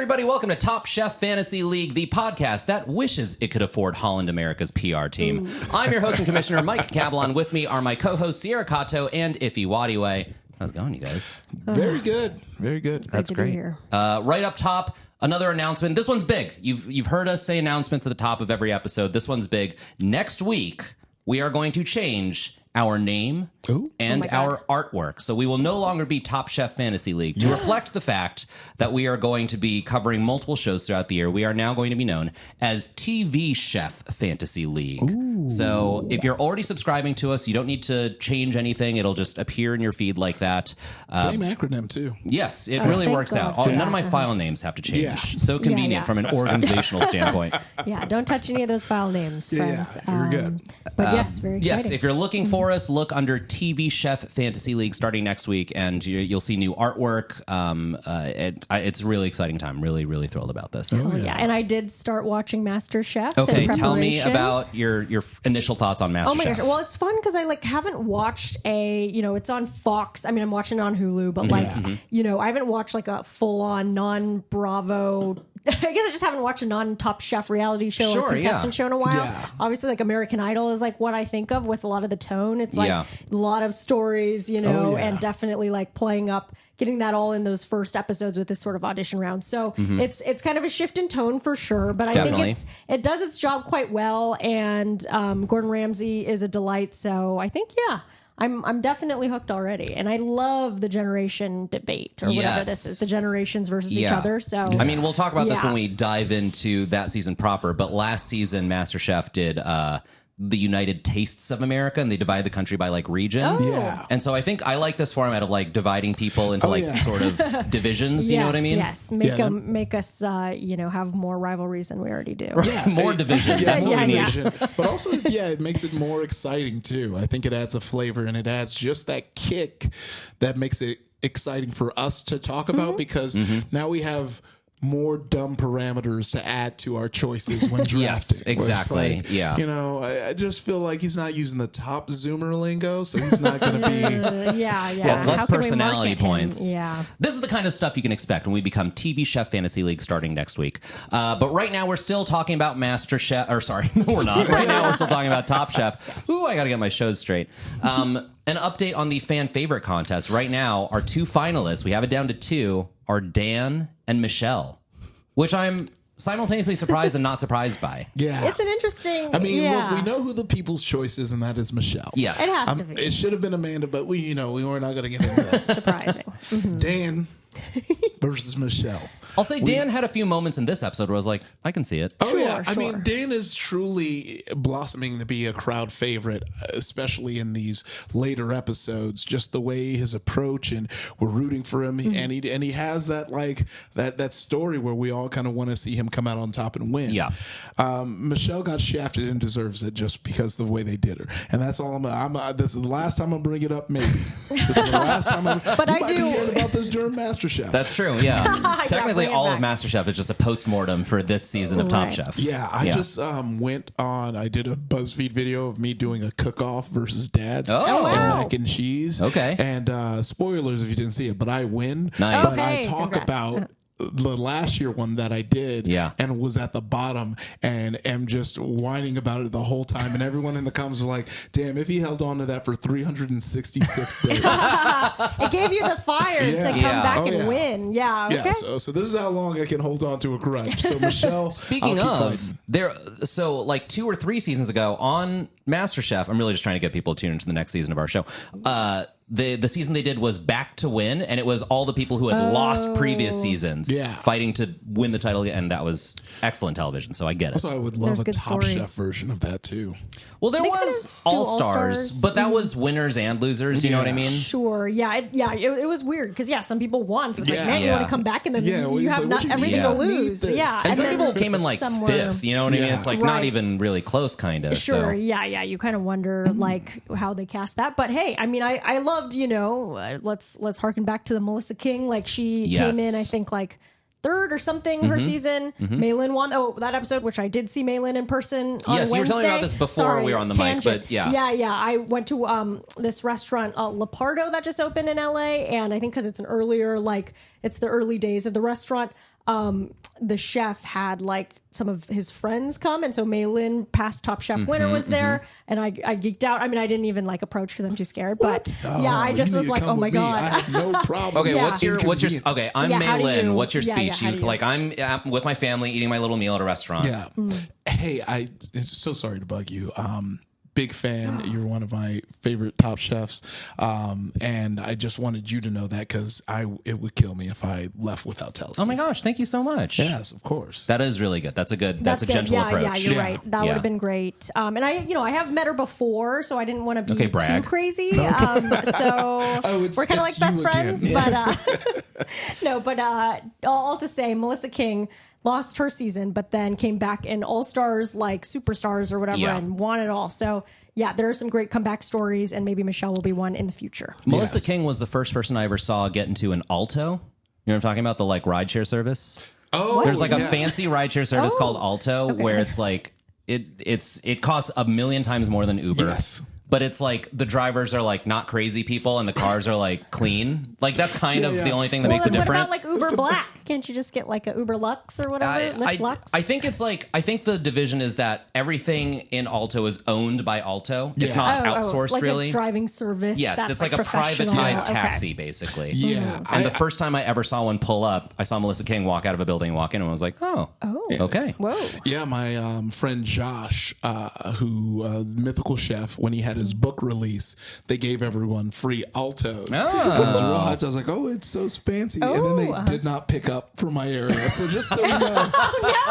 everybody. Welcome to Top Chef Fantasy League, the podcast that wishes it could afford Holland America's PR team. I'm your host and commissioner, Mike Cabalon. With me are my co-hosts, Sierra Kato and Iffy Wadiwe. How's it going, you guys? Very good. Very good. That's great. Right up top, another announcement. This one's big. You've heard us say announcements at the top of every episode. This one's big. Next week, we are going to change our name and our artwork. So we will no longer be Top Chef Fantasy League. To reflect the fact that we are going to be covering multiple shows throughout the year, we are now going to be known as TV Chef Fantasy League. Ooh. So if you're already subscribing to us, you don't need to change anything. It'll just appear in your feed like that. Same acronym, too. Yes, it really works out. None of my file names have to change. Yeah. So convenient from an organizational standpoint. Yeah, don't touch any of those file names, friends. Yeah, you're good. But yes, very exciting. Yes, if you're looking for us, look under TV Chef Fantasy League starting next week, and you'll see new artwork. It's a really exciting time. Really, really thrilled about this. Oh, yeah. And I did start watching MasterChef. Okay, tell me about your initial thoughts on MasterChef. Oh my gosh. Well, it's fun because I haven't watched it's on Fox. I mean, I'm watching it on Hulu, but I haven't watched a full-on non-Bravo. I guess I just haven't watched a non-Top Chef reality show or contestant show in a while. Yeah. Obviously, American Idol is what I think of with a lot of the tone. It's a lot of stories, and definitely playing up, getting that all in those first episodes with this sort of audition round. So it's kind of a shift in tone for sure, but I think it does its job quite well. And Gordon Ramsay is a delight. So I think, I'm definitely hooked already. And I love the generation debate or whatever this is, the generations versus each other. So I mean, we'll talk about this when we dive into that season proper, but last season MasterChef did the United Tastes of America, and they divide the country by region. Oh. Yeah. And so I think I like this format of dividing people into sort of divisions. You know what I mean? Yes. Make us have more rivalries than we already do. Yeah. More division. That's what we need. But also, it makes it more exciting too. I think it adds a flavor, and it adds just that kick that makes it exciting for us to talk about because now we have more dumb parameters to add to our choices when drafting. Yes, exactly. I just feel like he's not using the top Zoomer lingo, so he's not going to be. Well, less personality points. Yeah. This is the kind of stuff you can expect when we become TV Chef Fantasy League starting next week. But right now we're still talking about Master Chef. Or sorry, no, we're not. Right now we're still talking about Top Chef. Ooh, I got to get my shows straight. An update on the fan favorite contest. Right now, our two finalists, we have it down to two, are Dan and Michelle, which I'm simultaneously surprised and not surprised by. Yeah. It's an interesting... look, we know who the people's choice is, and that is Michelle. Yes. It has to be. It should have been Amanda, but we were not going to get into that. Surprising. Dan versus Michelle. I'll say Dan had a few moments in this episode where I was like, I can see it. Oh, yeah. I mean, Dan is truly blossoming to be a crowd favorite, especially in these later episodes. Just the way his approach, and we're rooting for him. And he has that that story where we all kind of want to see him come out on top and win. Yeah. Michelle got shafted and deserves it just because of the way they did her. And that's all this is the last time I'm bring it up, maybe. This is the last time but you might be hearing about this during MasterChef. That's true, yeah. Technically, all of MasterChef is just a post-mortem for this season of Top Chef. Yeah, I just went on, I did a BuzzFeed video of me doing a cook-off versus Dad's and mac and cheese. Okay. And spoilers if you didn't see it, but I win. Nice. But I talk about the last year one that I did and was at the bottom and am just whining about it the whole time. And everyone in the comments were like, damn, if he held on to that for 366 days. It gave you the fire to come back and win. Yeah. Okay. Yeah. So this is how long I can hold on to a grudge. So Michelle, speaking of, 2 or 3 seasons ago on MasterChef, I'm really just trying to get people tuned into the next season of our show. The season they did was Back to Win, and it was all the people who had lost previous seasons fighting to win the title, and that was excellent television, so I get it. Also, I would love a Top Chef version of that, too. Well, there was All-Stars, but that was winners and losers, you know what I mean? Sure, it was weird, because, some people won, so it's man, you want to come back, and then you have not everything to lose. Yeah. And some people came in, 5th, you know what I mean? It's, not even really close, kind of. Sure, you kind of wonder, how they cast that, but hey, I mean, I loved, let's harken back to the Melissa King, she came in, I think, 3rd or something her season. Maylin won. Oh, that episode, which I did see Maylin in person on Wednesday. You were telling me about this before we were on the mic, but yeah. I went to this restaurant, Lepardo, that just opened in LA, and I think because it's an earlier, it's the early days of the restaurant. the chef had like some of his friends come, and so Mei Lin, past Top Chef winner, was there, and I geeked out. I mean, I didn't even like approach because I'm too scared, but I just was like, oh my god, I have no problem. Okay, what's your okay? I'm how do Mei Lin. you- What's your yeah, speech? how do you- Like I'm with my family eating my little meal at a restaurant. Yeah. Hey, I'm so sorry to bug you. Big fan. You're one of my favorite Top Chefs. And I just wanted you to know that because it would kill me if I left without telling Oh my you. gosh, thank you so much. Yes, of course. That is really good. That's a That's a good. gentle approach. Yeah, you're Yeah. right. That Yeah. would have been great. And I have met her before, so I didn't want to be Okay, brag. too crazy. So we're kind of like it's best you again. friends. But no, but all to say, Melissa King lost her season, but then came back in All Stars, like Superstars or whatever, Yeah. and won it all. So yeah, there are some great comeback stories, and maybe Michelle will be one in the future. Melissa Yes. King was the first person I ever saw get into an Alto. You know what I'm talking about? The like rideshare service. Oh, There's like a yeah. fancy rideshare service Oh, called Alto where it's like it costs 1,000,000 times more than Uber. Yes. But it's like the drivers are like not crazy people and the cars are like clean. Like that's kind of yeah. the only thing that Well, makes it then what different. about like Uber Black? Can't you just get like a Uber Lux or whatever? Lyft Lux? I think it's like I think the division is that everything in Alto is owned by Alto. It's Yeah. not outsourced like really. a driving service. Yes, that's it's like a professional. privatized Okay. taxi basically. Yeah. And the first time I ever saw one pull up, I saw Melissa King walk out of a building, walk in, and I was like, oh, okay. Whoa. Yeah, my friend Josh, who mythical chef, when he had his book release, they gave everyone free Altos. Oh. I was real hyped. I was like, "Oh, it's so fancy," and then they did not pick up for my area. So just so you know,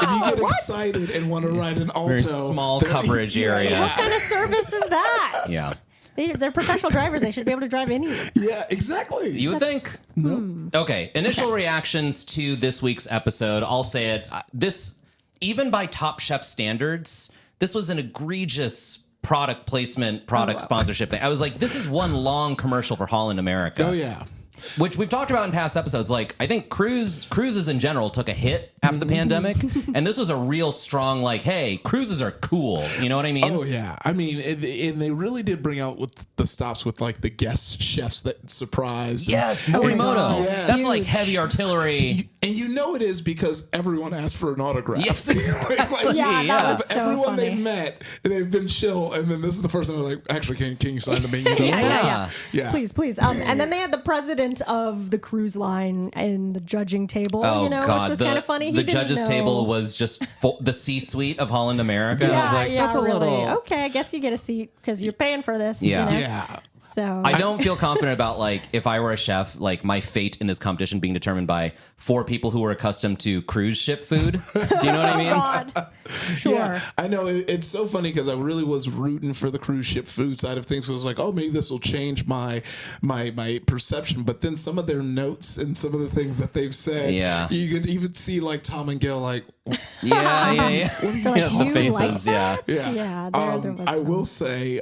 if you get excited and want to ride an Alto, Very small then- coverage area. What kind of service is that? Yeah. They're professional drivers. They should be able to drive anywhere. Yeah, exactly. You would think. Okay. Initial reactions to this week's episode. I'll say it. This, even by Top Chef standards, this was an egregious product placement, product sponsorship thing. I was like, this is one long commercial for Holland America. Oh yeah. Which we've talked about in past episodes. Like, I think cruises in general took a hit after the pandemic, and this was a real strong, like, hey, cruises are cool. You know what I mean? Oh yeah, I mean, and they really did bring out with the stops with like the guest chefs that surprised. Yes, my Morimoto. God. Yes. That's like heavy artillery. And you know it is because everyone asked for an autograph. Yes, Like, Yeah, that was so everyone funny. they've met, they've been chill, and then this is the first time they're like, actually, can you sign the main? Yeah. Yeah. Please. And then they had the president of the cruise line in the judging table, Oh, which God. was kind of funny. The He didn't judges' know. table was just the C-suite of Holland America. I was like, that's a really. little... Okay, I guess you get a seat because you're paying for this. Yeah. You know? Yeah. So I don't feel confident about, like, if I were a chef, like, my fate in this competition being determined by 4 people who are accustomed to cruise ship food. Do you know what I mean? God. Sure. Yeah, I know. It's so funny because I really was rooting for the cruise ship food side of things. I was like, oh, maybe this will change my perception. But then some of their notes and some of the things that they've said, Yeah. you could even see like Tom and Gail like, Yeah. They're like, The you faces, like that? yeah. Yeah, there was I some. will say,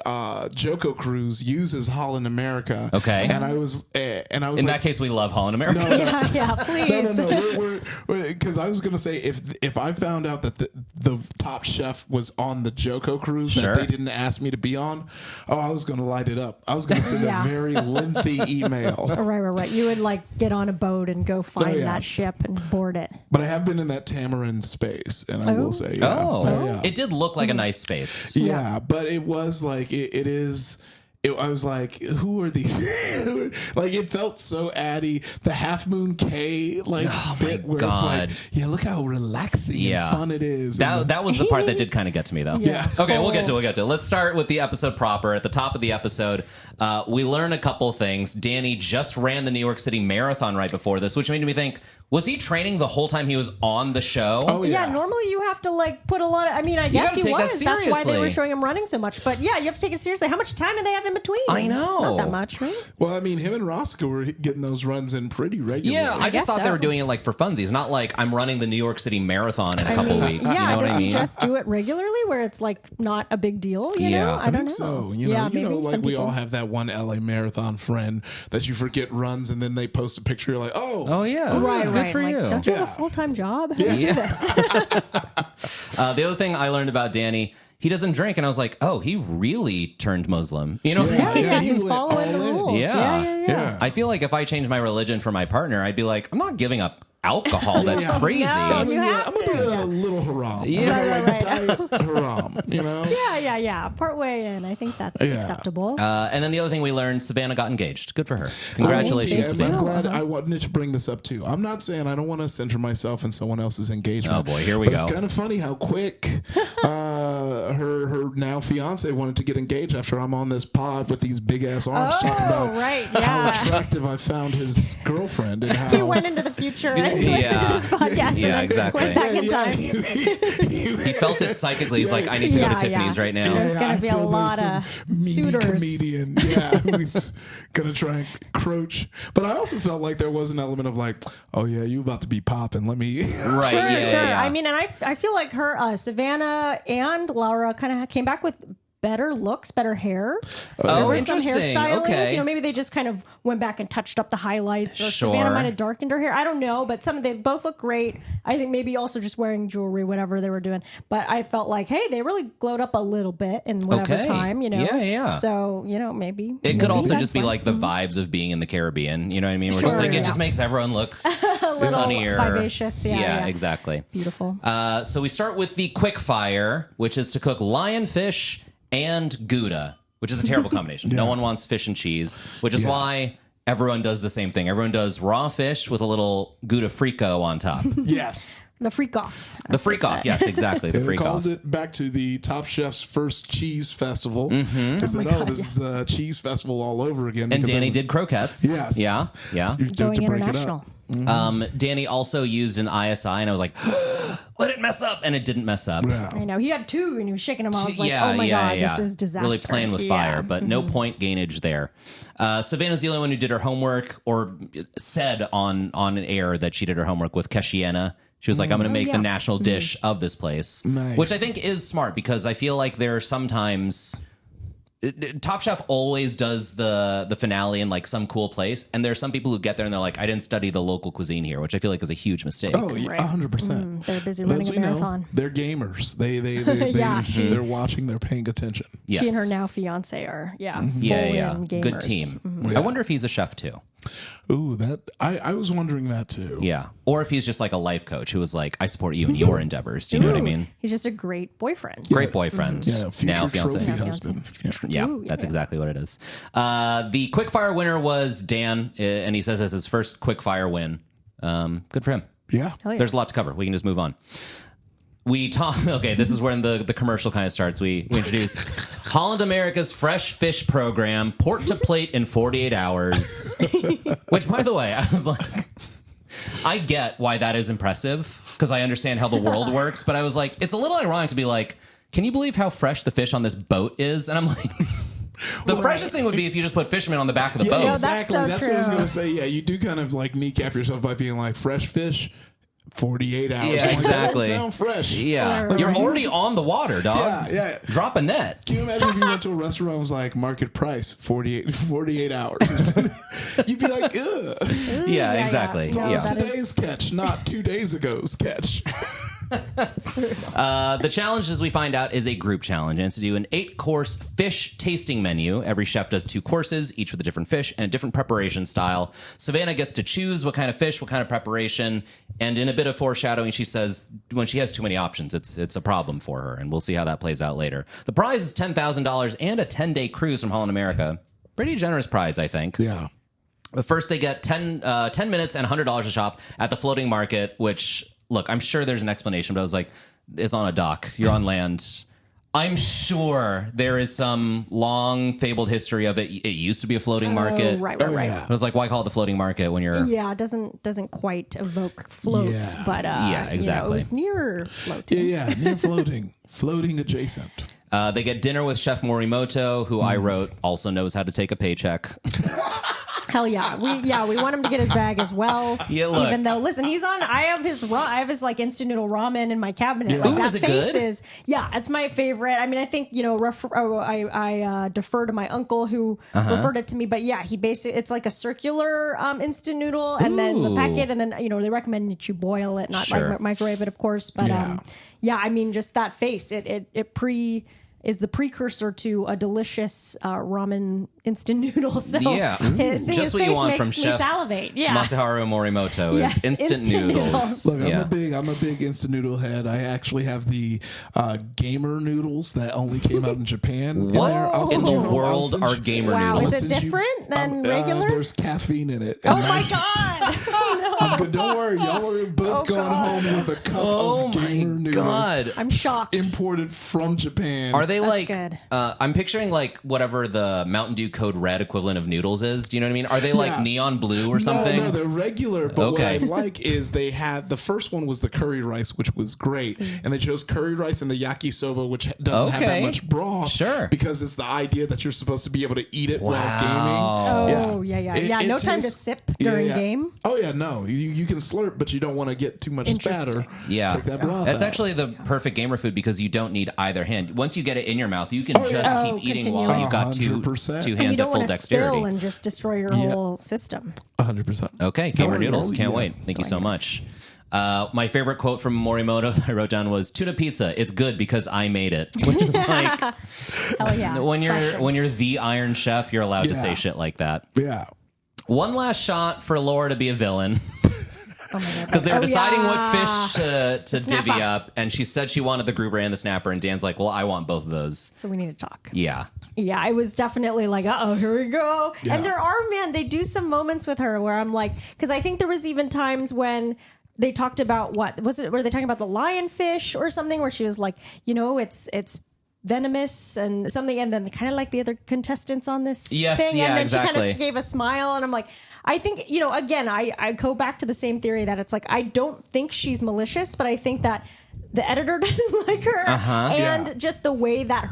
Joko Cruise uses Holland America. Okay. and I was In like, that case, we love Holland America. Yeah, please. No. Because I was going to say if I found out that the Top Chef was on the Joko cruise Sure. that they didn't ask me to be on, I was going to light it up. I was going to send Yeah. a very lengthy email. Right. You would like get on a boat and go find yeah. that ship and board it. But I have been in that tamarind space, and I will say, yeah. Oh, yeah. it did look like a nice space. Yeah, but it was like it is. I was like, who are these? Like, it felt so addy. The Half Moon K bit where God. it's like, yeah, look how relaxing Yeah. and fun it is. And That was the part that did kind of get to me, though. Yeah. Okay, we'll get to it. Let's start with the episode proper. At the top of the episode, we learn a couple things. Danny just ran the New York City Marathon right before this, which made me think, was he training the whole time he was on the show? Oh, Yeah, yeah. normally you have to like put a lot of. I mean, I guess gotta he take that was. That's why they seriously. were showing him running so much. But yeah, you have to take it seriously. How much time do they have in between? I know. Not that much, right? Well, I mean, him and Roscoe were getting those runs in pretty regularly. Yeah, I just guess thought they so. were doing it like for funsies, not like I'm running the New York City Marathon in a couple weeks. Yeah, you know what does I mean? he just do it regularly where it's like not a big deal? You Yeah. know? I I don't think know. so. You yeah, know, maybe like some we people. all have that one LA marathon friend that you forget runs, and then they post a picture. You're like, Oh yeah, Right, good right. for Like, you. don't you have Yeah. a full-time job? How do you do this? The other thing I learned about Danny, he doesn't drink, and I was like, oh, he really turned Muslim. You know? Yeah, he he's went following the all in. rules. Yeah. Yeah. Yeah. I feel like if I changed my religion for my partner, I'd be like, I'm not giving up alcohol. That's crazy. No. You have I'm gonna be a little haram. Yeah, right. Diet haram. You know. Yeah. Part way in. I think that's acceptable. And then the other thing we learned, Savannah got engaged. Good for her. Congratulations, I'm Savannah. glad I wanted to bring this up too. I'm not saying I don't want to center myself in someone else's engagement. Oh boy, here we but go. It's kind of funny how quick her now fiance wanted to get engaged after I'm on this pod with these big ass arms talking about how attractive I found his girlfriend and how he went into the future and listened to this podcast. Yeah, and exactly. Went back in time. He felt it psychically. He's like, I need to go to Tiffany's right now. There's going to be a lot of suitors. Comedian, who's gonna try and encroach. But I also felt like there was an element of like, oh yeah, you about to be popping. Let me Right. Sure. Yeah. I mean, and I feel like her, Savannah and Laura kind of came back with better looks, better hair. Oh, There was some interesting. hairstylings. Okay. You know, maybe they just kind of went back and touched up the highlights, or Sure. Savannah might have darkened her hair. I don't know, but they both look great. I think maybe also just wearing jewelry, whatever they were doing. But I felt like, hey, they really glowed up a little bit in whatever time, you know. Yeah. So, you know, maybe It could also that's just be fine. like the vibes of being in the Caribbean. You know what I mean? We're just Sure, like, it yeah. just makes everyone look a little sunnier. vivacious. Yeah. Exactly. Beautiful. So we start with the quick fire, which is to cook lionfish and Gouda, which is a terrible combination. No one wants fish and cheese, which is why everyone does the same thing. Everyone does raw fish with a little Gouda frico on top. Yes. The freak off. The freak off, yes, exactly. The They freak off. called it back to the Top Chef's first cheese festival. They said, this is the cheese festival all over again. And because Danny did croquettes. Yes. Yeah. You do Going to break it international. up. Danny also used an ISI, and I was like, let it mess up, and it didn't mess up. Yeah. I know. He had two and he was shaking them. I was like, oh my God, this is disaster. Really playing with fire, but no point gainage there. Savannah's the only one who did her homework or said on an air that she did her homework with Keshiena. She was like, I'm going to make the national dish of this place. Nice. Which I think is smart because I feel like there are sometimes... Top Chef always does the finale in like some cool place, and there are some people who get there and they're like, I didn't study the local cuisine here, which I feel like is a huge mistake. Oh, yeah, 100%. They're busy But running as a we know, marathon. they're gamers. They Yeah, they're watching. They're paying attention. Yes. She and her now fiance are, Yeah. full-in gamers. Good team. Yeah. I wonder if he's a chef too. Ooh, that I was wondering that too. Yeah. Or if he's just like a life coach who was like, I support you in your endeavors. Do you know what I mean? He's just a great boyfriend. Great boyfriend. Yeah, future now fiance. trophy Now husband. Yeah. Yeah, Ooh, that's yeah. exactly what it is. The quickfire winner was Dan, and he says it's his first quickfire win. Good for him. Yeah. Hell yeah. There's a lot to cover. We can just move on. We talk. Okay, this is when the commercial kind of starts. We introduce Holland America's Fresh Fish Program, port to plate in 48 hours. Which, by the way, I was like, I get why that is impressive because I understand how the world works. But I was like, it's a little ironic to be like, can you believe how fresh the fish on this boat is? And I'm like, the freshest thing would be if you just put fishermen on the back of the boat. that's Exactly. so That's what I was true. going to say. Yeah, you do kind of like kneecap yourself by being like fresh fish, 48 hours. Yeah, I'm like, that exactly. don't sound fresh. Yeah, Right. you're already on the water, dog. Yeah. Drop a net. Can you imagine if you went to a restaurant and was like market price 48 hours? You'd be like, ugh. Yeah, exactly. No, Yeah. that Today's catch, not 2 days ago's catch. The challenge, as we find out, is a group challenge, and it's to do an 8-course fish tasting menu. Every chef does 2 courses, each with a different fish and a different preparation style. Savannah gets to choose what kind of fish, what kind of preparation, and in a bit of foreshadowing, she says when she has too many options, it's a problem for her, and we'll see how that plays out later. The prize is $10,000 and a 10-day cruise from Holland America. Pretty generous prize, I think. Yeah. But first, they get 10 minutes and $100 a shop at the floating market, which, look, I'm sure there's an explanation, but I was like, it's on a dock. You're on land. I'm sure there is some long fabled history of it. It used to be a floating market. Right. Yeah. I was like, why call it the floating market when you're... Yeah, it doesn't quite evoke float, Yeah. but Yeah, exactly. it was near floating. Yeah, near floating adjacent. They get dinner with Chef Morimoto, who I wrote also knows how to take a paycheck. Hell yeah, we want him to get his bag as well. Yeah, look. Even though, listen, he's on. I have his like instant noodle ramen in my cabinet. Like, Ooh, that is it face good? is it's my favorite. I mean, I think I defer to my uncle who referred it to me, but yeah, he basically it's like a circular instant noodle, and then the Ooh. packet, and then they recommend that you boil it, not Sure. microwave it, of course. But Yeah. I mean, just that face, it is the precursor to a delicious ramen instant noodle. So Yeah. seeing Just his what you face want from makes me Chef salivate. Yeah. Masaharu Morimoto Yes, is instant instant noodles. noodles. Look, Yeah. I'm a big instant noodle head. I actually have the gamer noodles that only came out in Japan. What there. I'll in send the you- I'll world send are you- gamer Wow, noodles? is it send you- different than regular? There's caffeine in it. Oh my god! Oh, But don't worry, y'all are both going God. home with a cup Oh of my gamer noodles god. I'm shocked. imported from Japan. Are they like good. I'm picturing like whatever the Mountain Dew Code Red equivalent of noodles is. Do you know what I mean? Are they like Yeah. neon blue or something? No, they're regular. But Okay. what I like is they had the first one was the curry rice, which was great, and they chose curry rice and the yakisoba, which doesn't have that Okay. much broth. Sure. because it's the idea that you're supposed to be able to eat it while Wow. gaming. Oh yeah. It- it no time to tastes- sip during yeah. game. Oh yeah, no, you can slurp, but you don't want to get too much Interesting. spatter. Yeah. Take that broth That's out. actually the perfect gamer food because you don't need either hand. Once you get it in your mouth, you can just yeah. keep Oh, eating continuous. while you've got two 100%. two And you hands don't at full want to dexterity. spill and just destroy your whole system. 100%. Okay, gamer Sorry, noodles. oh, Can't yeah. wait. Thank you so much. My favorite quote from Morimoto I wrote down was "Tuna pizza. It's good because I made it." Which is like Hell yeah! when Fashion. you're the Iron Chef, you're allowed to Yeah. say shit like that. Yeah. One last shot for Laura to be a villain. Oh my God. Because they were Oh, deciding yeah. what fish to divvy snapper. up, and she said she wanted the grouper and the snapper, and Dan's like, "Well, I want both of those." So we need to talk. Yeah, Yeah, I was definitely like, here we go. Yeah. And there are, they do some moments with her where I'm like, because I think there was even times when they talked about were they talking about the lionfish or something where she was like, it's venomous and something, and then kind of like the other contestants on this Yes, thing, yeah, and then she exactly. kind of gave a smile, and I'm like, I think, again, I go back to the same theory that it's like, I don't think she's malicious, but I think that the editor doesn't like her, and Yeah. just the way that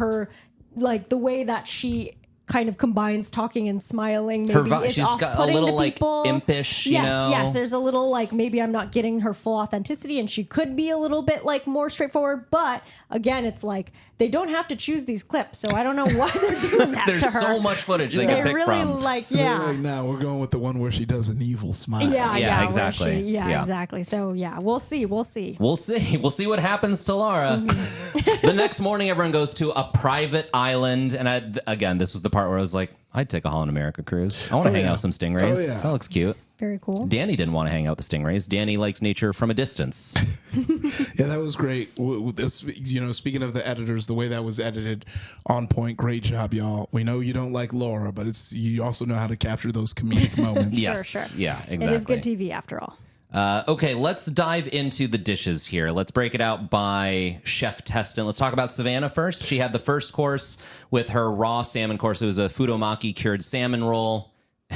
the way that she kind of combines talking and smiling. Maybe is she's got a off-putting little to like people. impish, you know. Yes. There's a little like maybe I'm not getting her full authenticity, and she could be a little bit like more straightforward. But again, it's like they don't have to choose these clips, so I don't know why they're doing that. There's to her. so much footage they They can pick really from. like They're like, now we're going with the one where she does an evil smile. Yeah, Yeah, where exactly. yeah, Yeah. exactly. So yeah, we'll see. We'll see. We'll see what happens to Laura. Mm-hmm. The next morning, everyone goes to a private island, and again, this was the part where I was like, I'd take a Holland America cruise. I want to hang out with some stingrays. Oh, yeah. That looks cute. Very cool. Danny didn't want to hang out with the stingrays. Danny likes nature from a distance. Yeah, that was great. With this, speaking of the editors, the way that was edited, on point. Great job, y'all. We know you don't like Laura, but you also know how to capture those comedic moments. Yes. Sure. Yeah, exactly. It is good TV after all. Okay, let's dive into the dishes here. Let's break it out by Chef Teston. Let's talk about Savannah first. She had the first course with her raw salmon course. It was a fudomaki cured salmon roll.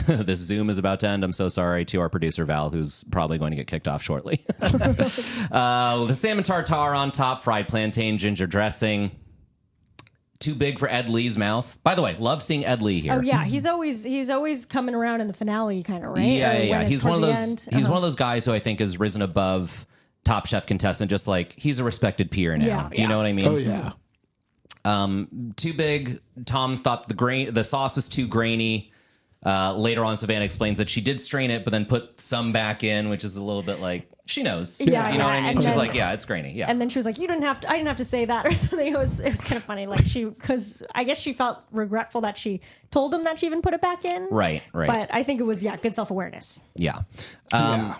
This Zoom is about to end. I'm so sorry to our producer, Val, who's probably going to get kicked off shortly. The salmon tartare on top, fried plantain, ginger dressing. Too big for Ed Lee's mouth. By the way, love seeing Ed Lee here. Oh yeah, he's always coming around in the finale, kind of, right? Yeah, Or yeah, when yeah. it's He's one of towards those. the end. He's one of those guys who I think has risen above Top Chef contestant. Just like he's a respected peer now. Yeah, Do you yeah. know what I mean? Oh yeah. Too big. Tom thought the sauce was too grainy. Later on, Savannah explains that she did strain it, but then put some back in, which is a little bit like she knows. Yeah, you know what I yeah, mean. and She's then- like, yeah, it's grainy. Yeah, And then she was like, I didn't have to say that or something. It was kind of funny. Like because I guess she felt regretful that she told him that she even put it back in. right. But I think it was, good self-awareness. Yeah. Yeah.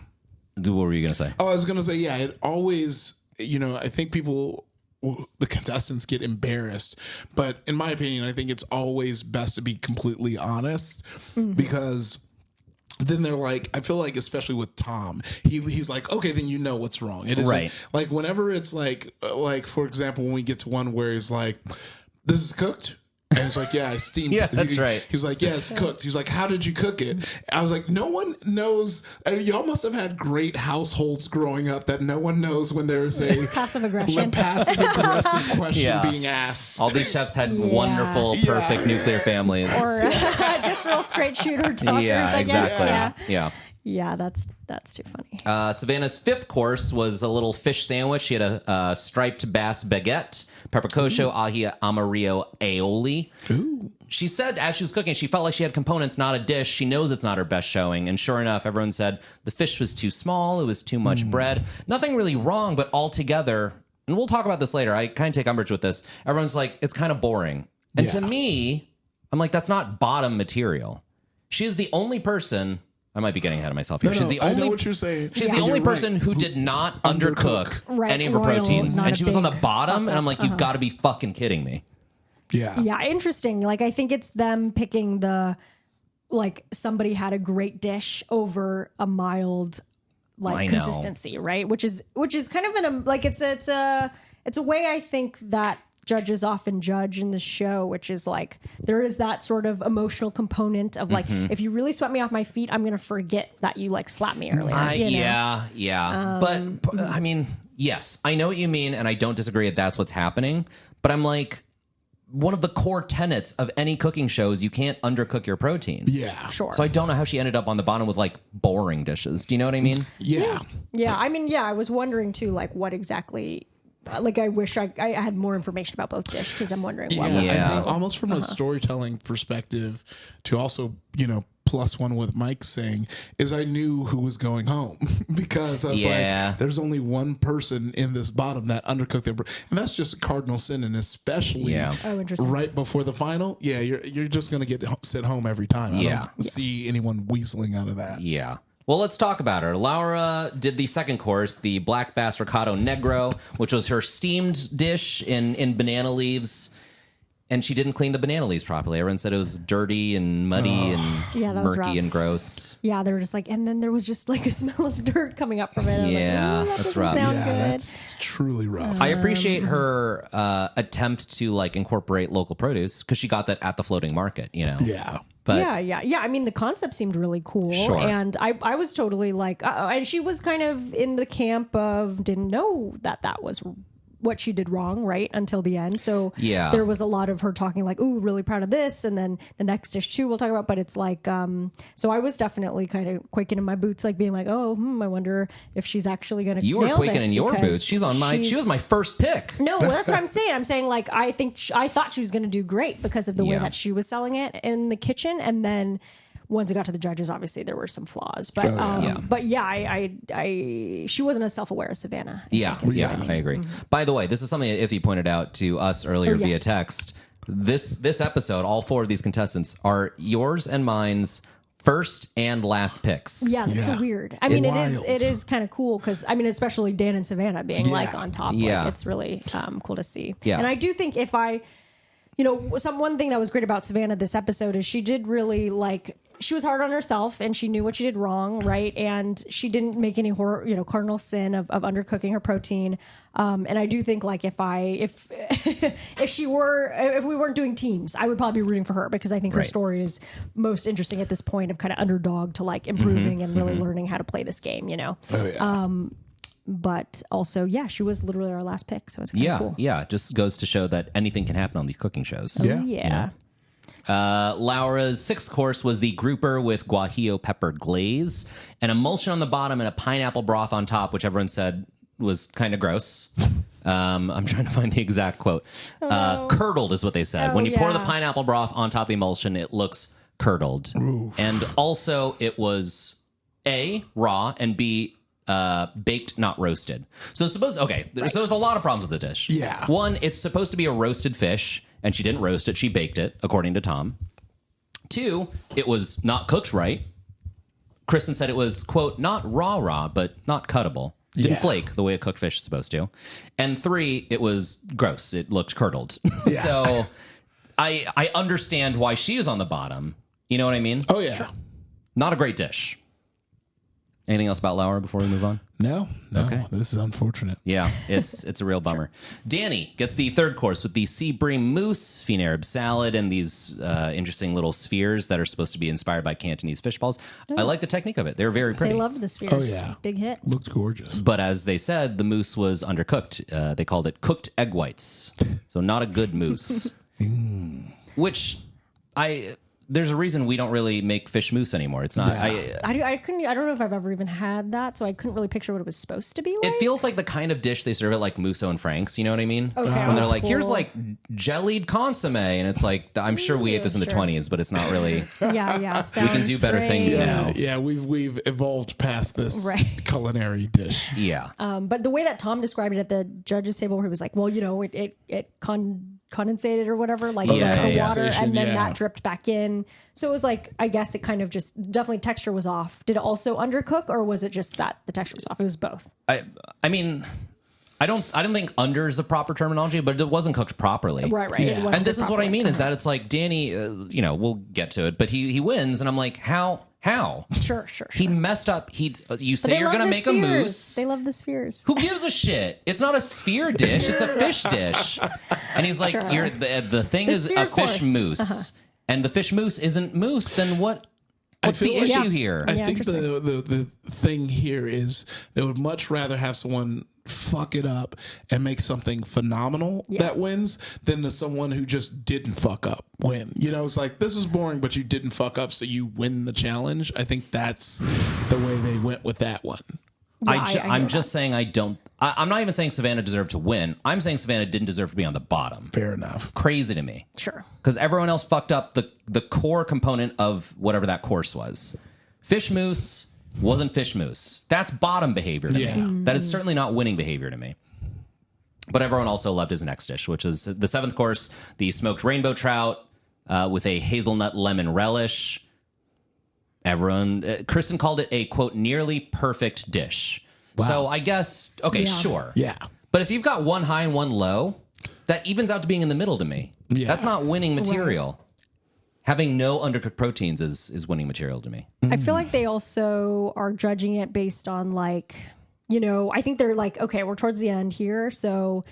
What were you gonna say? Oh, I was gonna say, yeah. It always, I think the contestants get embarrassed, but in my opinion, I think it's always best to be completely honest because then they're like, I feel like, especially with Tom, he's like, okay, then you know what's wrong. It is Right. like whenever it's like for example, when we get to one where he's like, this is cooked. And he's like, yeah, I steamed. Yeah, that's right. He's like, yeah, it's cooked. He's like, how did you cook it? I was like, no one knows. I mean, y'all must have had great households growing up that no one knows when there's a Passive aggression. passive aggressive question Yeah. being asked. All these chefs had wonderful, Yeah. perfect nuclear families. Or just real straight shooter talkers, yeah, I guess. exactly. Yeah. Yeah, that's too funny. Savannah's fifth course was a little fish sandwich. She had a striped bass baguette, pepper kosho, ahi amarillo aioli. Ooh. She said as she was cooking, she felt like she had components, not a dish. She knows it's not her best showing. And sure enough, everyone said the fish was too small. It was too much bread. Nothing really wrong, but altogether, and we'll talk about this later. I kind of take umbrage with this. Everyone's like, it's kind of boring. And to me, I'm like, that's not bottom material. She is the only person. I might be getting ahead of myself here. She's the only. I know what you're saying. She's the only person who did not undercook Right, any of her royal, proteins, not and a she was on the big bottom. fuck And I'm up. like, you've got to be fucking kidding me. Yeah. Yeah, interesting. Like, I think it's them picking like somebody had a great dish over a mild like I know. consistency, right? Which is kind of like it's a way I think that judges often judge in the show, which is like there is that sort of emotional component of like if you really swept me off my feet, I'm gonna forget that you like slapped me earlier. You know? Yeah. But I mean, yes, I know what you mean, and I don't disagree that that's what's happening. But I'm like, one of the core tenets of any cooking show is you can't undercook your protein. Yeah. Sure. So I don't know how she ended up on the bottom with like boring dishes. Do you know what I mean? Yeah. Yeah, I mean, I was wondering too, like what exactly. Like I wish I had more information about both dish because I'm wondering what was. Yeah. I think almost from a storytelling perspective to also, plus one with Mike saying is I knew who was going home because I was like, there's only one person in this bottom that undercooked their, and that's just a cardinal sin, and especially interesting. right before the final. Yeah, you're just gonna get sent home every time. I don't see anyone weaseling out of that. Yeah. Well, let's talk about her. Laura did the second course, the Black Bass Ricotta Negro, which was her steamed dish in banana leaves. And she didn't clean the banana leaves properly. Everyone said it was dirty and muddy and that was rough. murky and gross. Yeah, they were just like, and then there was just like a smell of dirt coming up from it. And Yeah, I'm like, that's doesn't rough. sound Yeah, good. that's truly rough. I appreciate her attempt to like incorporate local produce because she got that at the floating market, Yeah. But Yeah. I mean, the concept seemed really cool, Sure. and I was totally like, and she was kind of in the camp of didn't know that was what she did wrong, right, until the end. So Yeah. there was a lot of her talking like, ooh, really proud of this, and then the next dish too we'll talk about. But it's like, so I was definitely kind of quaking in my boots, like being like, oh, I wonder if she's actually going to. you were nail quaking this in your because boots. She was my first pick. No, well, that's what I'm saying. I'm saying like I thought she was going to do great because of the way Yeah. that she was selling it in the kitchen, and then once it got to the judges, obviously there were some flaws. But she wasn't as self-aware as Savannah. I agree. By the way, this is something that Iffy pointed out to us earlier via text. This episode, all four of these contestants are yours and mine's first and last picks. Yeah, that's so weird. I mean, it is kind of cool because I mean, especially Dan and Savannah being like on top. Yeah. Like, it's really cool to see. Yeah. And I do think if I, one thing that was great about Savannah this episode is she did really like. She was hard on herself and she knew what she did wrong, right? And she didn't make any cardinal sin of undercooking her protein. And I do think like if we weren't doing teams, I would probably be rooting for her because I think her story is most interesting at this point of kind of underdog to like improving and really learning how to play this game, Oh, yeah. But also, she was literally our last pick, so it's kind of cool. Yeah, it just goes to show that anything can happen on these cooking shows. Yeah. Laura's sixth course was the grouper with guajillo pepper glaze, an emulsion on the bottom, and a pineapple broth on top, which everyone said was kind of gross. I'm trying to find the exact quote. Curdled is what they said. When you pour the pineapple broth on top of the emulsion, it looks curdled. Ooh. And also, it was A, raw, and B, baked, not roasted. So so there's a lot of problems with the dish. Yeah. One, it's supposed to be a roasted fish, and she didn't roast it. She baked it, according to Tom. Two, it was not cooked right. Kristen said it was, quote, not raw, but not cuttable. It didn't flake the way a cooked fish is supposed to. And three, it was gross. It looked curdled. Yeah. So I understand why she is on the bottom. You know what I mean? Oh, yeah. Not a great dish. Anything else about Laura before we move on? No. Okay. This is unfortunate. Yeah, it's a real bummer. Danny gets the third course with the sea bream mousse, fian Arab salad, and these interesting little spheres that are supposed to be inspired by Cantonese fish balls. I like the technique of it. They're very pretty. They loved the spheres. Oh, yeah. Big hit. Looked gorgeous. But as they said, the mousse was undercooked. They called it cooked egg whites. So not a good mousse. Which there's a reason we don't really make fish mousse anymore. It's not. Yeah. I couldn't. I don't know if I've ever even had that, so I couldn't really picture what it was supposed to be like. It feels like the kind of dish they serve at like Musso and Frank's. You know what I mean? Okay, When they're that's like, here's cool. like jellied consomme, and it's like, I'm sure we ate this in the Sure. 20s, but it's not really. Yeah. We can do better things now. Yeah, we've evolved past this Right. culinary dish. Yeah. But the way that Tom described it at the judges' table, where he was like, "Well, it condensated or whatever, like Yeah, the yeah, water, condensation, and then yeah. that dripped back in." So it was like, I guess it kind of just definitely texture was off. Did it also undercook, or was it just that the texture was off? It was both. I mean, I don't think under is the proper terminology, but it wasn't cooked properly. Right. Yeah. It wasn't And this is what I properly. mean is that it's like Danny, we'll get to it, but he wins, and I'm like, how? Sure. He messed up. You But say they you're love gonna the make a spheres. mousse. They love the spheres. Who gives a shit? It's not a sphere dish. It's a fish dish. And he's like, Sure. the thing The is a sphere fish course. mousse, and the fish mousse isn't mousse. Then what's the feel like- issue Yes. here? I Yeah, think interesting. the thing here is they would much rather have someone fuck it up and make something phenomenal that wins than the someone who just didn't fuck up win. It's like, this was boring, but you didn't fuck up, so you win the challenge. I think that's the way they went with that one. Yeah, I'm just saying I'm not even saying Savannah deserved to win. I'm saying Savannah didn't deserve to be on the bottom. Fair enough. Crazy to me. Sure. Because everyone else fucked up the core component of whatever that course was. Fish mousse wasn't fish mousse. That's bottom behavior to Yeah. me. That is certainly not winning behavior to me. But everyone also loved his next dish, which is the seventh course, the smoked rainbow trout with a hazelnut lemon relish. Kristen called it a, quote, nearly perfect dish. Wow. So I guess, okay, sure. Yeah. But if you've got one high and one low, that evens out to being in the middle to me. Yeah. That's not winning material. Having no undercooked proteins is winning material to me. I feel like they also are judging it based on like, I think they're like, okay, we're towards the end here. So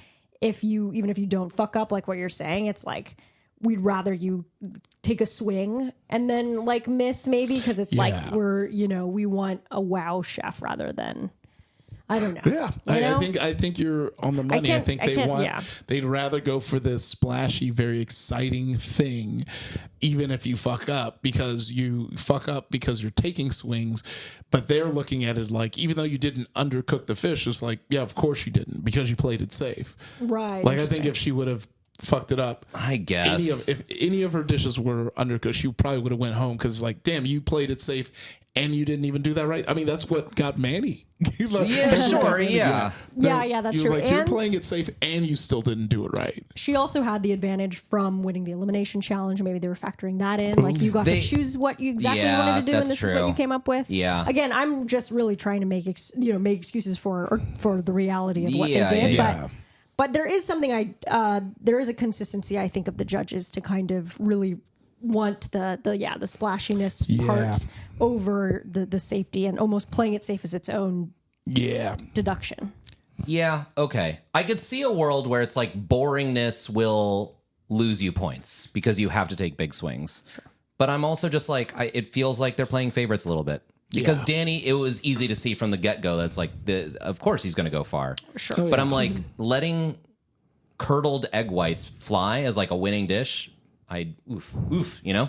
even if you don't fuck up, like what you're saying, it's like, we'd rather you take a swing and then like miss maybe. Cause it's like, we want a wow chef rather than, I don't know. Yeah, I think you're on the money. They'd rather go for this splashy, very exciting thing, even if you fuck up, because you're taking swings. But they're looking at it like, even though you didn't undercook the fish, it's like, yeah, of course you didn't, because you played it safe. Right. Like, I think if she would have fucked it up, I guess. if any of her dishes were undercooked, she probably would have went home, because like, damn, you played it safe and you didn't even do that right. I mean, that's what got Manny. Yeah, sure, yeah. Yeah, that's he was true. like, you're And playing it safe and you still didn't do it right. she also had the advantage from winning the elimination challenge. Maybe they were factoring that in. Like you got to choose what you exactly wanted to do, and that's this is what true. you came up with. Yeah. Again, I'm just really trying to make make excuses for the reality of what Yeah, they did. yeah. But there is something there is a consistency I think of the judges to kind of really want the splashiness part over the safety, and almost playing it safe as its own deduction. Yeah, okay. I could see a world where it's like boringness will lose you points because you have to take big swings. Sure. But I'm also just like, it feels like they're playing favorites a little bit. Because Danny, it was easy to see from the get-go that's like, of course he's going to go far. Sure. Oh, But I'm like, letting curdled egg whites fly as like a winning dish, oof, Yeah.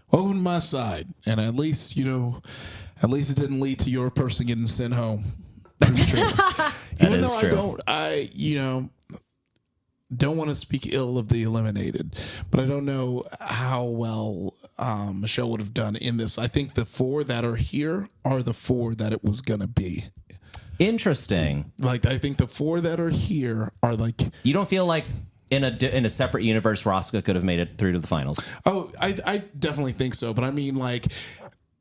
Welcome to my side. And at least it didn't lead to your person getting sent home. Even though true. I don't want to speak ill of the eliminated, but I don't know how well Michelle would have done in this. I think the 4 that are here are the 4 that it was going to be. Interesting. Like, I think the 4 that are here are like... You don't feel like in a separate universe, Rosca could have made it through to the finals? Oh, I definitely think so. But I mean, like...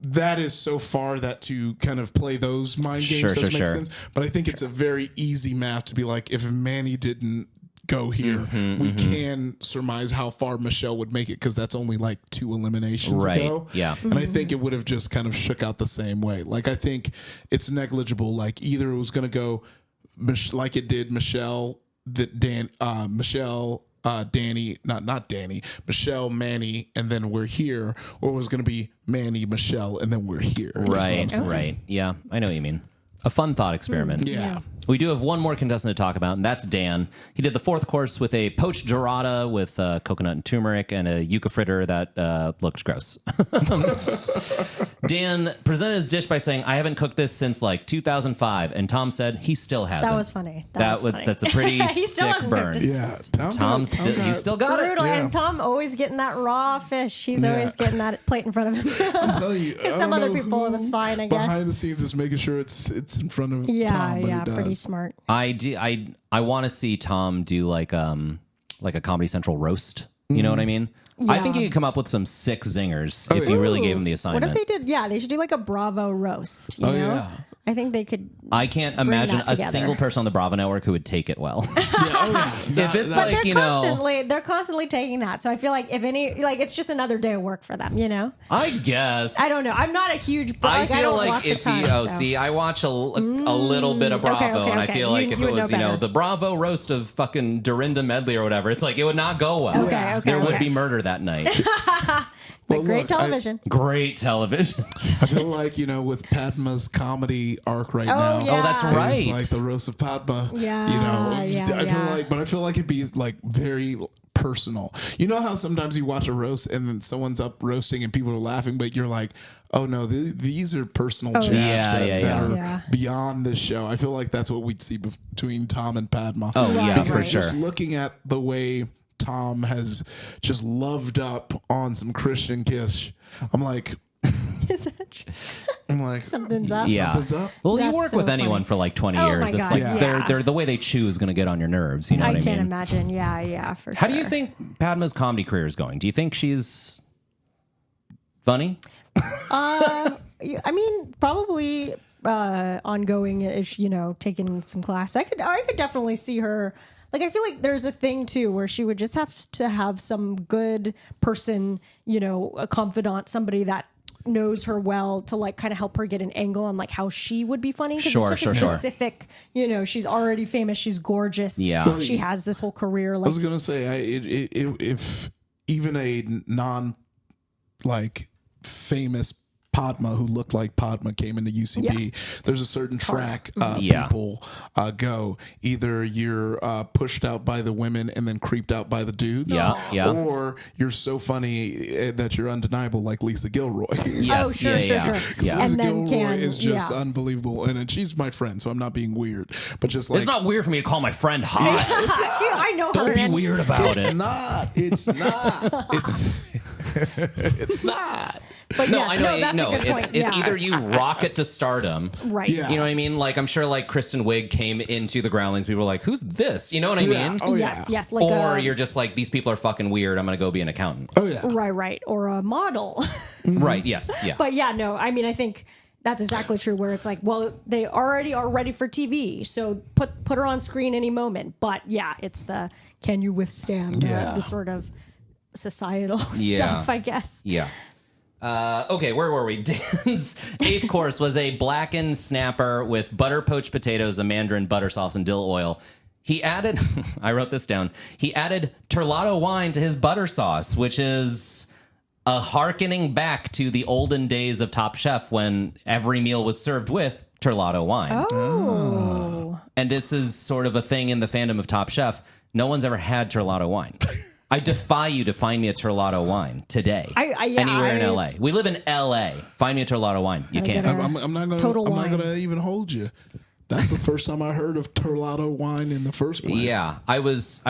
That is so far that to kind of play those mind games doesn't make sense. But I think it's a very easy math to be like, if Manny didn't go here, we can surmise how far Michelle would make it, because that's only like 2 eliminations ago. Yeah. And I think it would have just kind of shook out the same way. Like, I think it's negligible. Like, either it was going to go like it did Michelle, Danny, not Danny, Michelle, Manny, and then we're here, or it was going to be Manny, Michelle, and then we're here. Right. Yeah, I know what you mean. A fun thought experiment. Yeah. We do have one more contestant to talk about, and that's Dan. He did the fourth course with a poached dorada with coconut and turmeric and a yuca fritter that looked gross. Dan presented his dish by saying, I haven't cooked this since like 2005. And Tom said he still hasn't. That was funny. That was funny. That's a pretty He still sick hasn't burn. cooked it. Yeah. Tom still got Brutal. it. Yeah. And Tom always getting that raw fish. He's always getting that plate in front of him. I'm telling you. Because some other people, it was fine, I guess. Behind the scenes is making sure it's in front of Tom, but it does. Pretty smart. I want to see Tom do like a Comedy Central roast. You know what I mean? I think he could come up with some sick zingers if you really gave him the assignment. What if they did? Yeah, they should do like a Bravo roast. You know? Yeah. I think they could. I can't imagine that a together. single person on the Bravo network who would take it well. If it's But like, they're constantly taking that. So I feel like if any, like, it's just another day of work for them. You know? I guess. I don't know. I'm not a huge. I feel don't like watch if a ton, see, I watch a little bit of Bravo, and I feel like if it was, the Bravo roast of fucking Dorinda Medley or whatever, it's like it would not go well. Okay, there would be murder that night. But great television. Great television. I feel like, with Padma's comedy arc right now. Yeah. Oh, that's right. It's like the roast of Padma. Yeah, I feel like it'd be like very personal. You know how sometimes you watch a roast and then someone's up roasting and people are laughing, but you're like, oh no, these are personal jabs that are beyond this show. I feel like that's what we'd see between Tom and Padma. Oh yeah, because for sure. just looking at the way Tom has just loved up on some Christian Kish, I'm like, Is that true? I'm like, Something's up. Yeah. something's up. Well, you That's work so with anyone funny. for like 20 Oh, years. my It's God, like yeah. they're the way they chew is going to get on your nerves. You know what I can't mean? imagine. Yeah, for sure. How do you think Padma's comedy career is going? Do you think she's funny? I mean, probably ongoing ish. Taking some class. I could definitely see her. Like, I feel like there's a thing too where she would just have to have some good person, a confidant, somebody that knows her well to like kind of help her get an angle on like how she would be funny. Because it's such a specific, she's already famous, she's gorgeous. Yeah. She has this whole career. I Like, was gonna say, if even a non famous Padma who looked like Padma came into UCB, there's a certain track people go. Either you're pushed out by the women and then creeped out by the dudes, or you're so funny that you're undeniable, like Lisa Gilroy. Yes, sure. Because And Lisa then Gilroy is just unbelievable, and she's my friend, so I'm not being weird, but just like It's not weird for me to call my friend hot. I know Don't her. be and- weird about it. It's not. But No, yes, I know. that's a good point. It's either you rocket to stardom, right. Yeah. You know what I mean? Like I'm sure, like Kristen Wiig came into the Groundlings, people were like, "Who's this?" You know what I mean? Oh, Yes. Like or you're just like, these people are fucking weird. I'm gonna go be an accountant. Oh yeah. right, or a model. Right? Yes. Yeah. But yeah, no, I mean, I think that's exactly true. Where it's like, well, they already are ready for TV, so put her on screen any moment. But yeah, it's the can you withstand the sort of societal stuff, I guess. Yeah. Okay, where were we? Dan's eighth course was a blackened snapper with butter poached potatoes, a mandarin, butter sauce, and dill oil. He added, I wrote this down, he added Terlato wine to his butter sauce, which is a hearkening back to the olden days of Top Chef when every meal was served with Terlato wine. Oh. And this is sort of a thing in the fandom of Top Chef. No one's ever had Terlato wine. I defy you to find me a Terlato wine today. Anywhere in LA. We live in LA. Find me a Terlato wine. You can't. I'm not gonna even hold you. That's the first time I heard of Terlato wine in the first place. Yeah, I was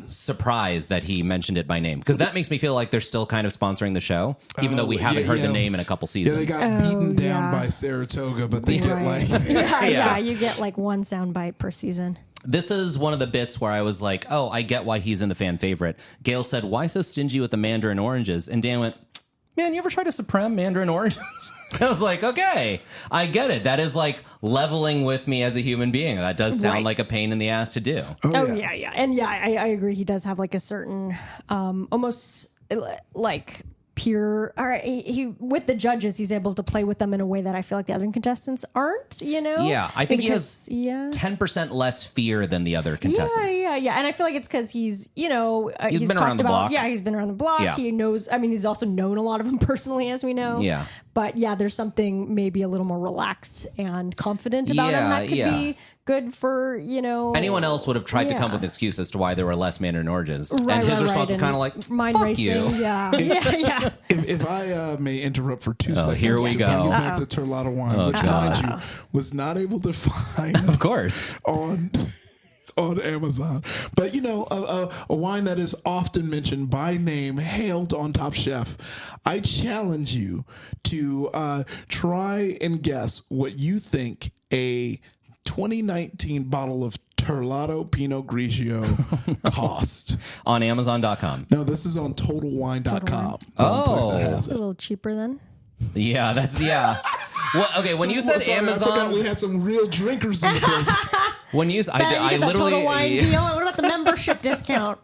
surprised that he mentioned it by name because that makes me feel like they're still kind of sponsoring the show, even though we haven't heard the name in a couple seasons. Yeah, they got beaten down by Saratoga, but they get like you get like one soundbite per season. This is one of the bits where I was like, oh, I get why he's in the fan favorite. Gail said, why so stingy with the mandarin oranges? And Dan went, man, you ever try to Supreme mandarin oranges? I was like, okay, I get it. That is like leveling with me as a human being. That does sound like a pain in the ass to do. And I agree. He does have like a certain, almost like pure. All right, he with the judges, he's able to play with them in a way that I feel like the other contestants aren't. Yeah, I think because, he has 10% less fear than the other contestants. Yeah. And I feel like it's because he's, he's been talked around the about, block. Yeah, he's been around the block. Yeah. He knows. I mean, he's also known a lot of them personally, as we know. Yeah. But yeah, there's something maybe a little more relaxed and confident about him that could be good for, Anyone else would have tried to come up with an excuse as to why there were less Mandarin oranges. Right, and his response is and kind of like, mind fuck racing. you. Yeah. If I may interrupt for 2 seconds, here we to go. get back to Terlato wine, which, mind you, was not able to find Of course. on Amazon. But, a wine that is often mentioned by name, hailed on Top Chef. I challenge you to try and guess what you think a 2019 bottle of Terlato Pinot Grigio cost. On Amazon.com. No, this is on TotalWine.com. It's a little cheaper then. Yeah, Well, okay, when you said sorry, Amazon, I forgot we had some real drinkers in the building. when you, I You get the literally Total Wine deal. What about the membership discount?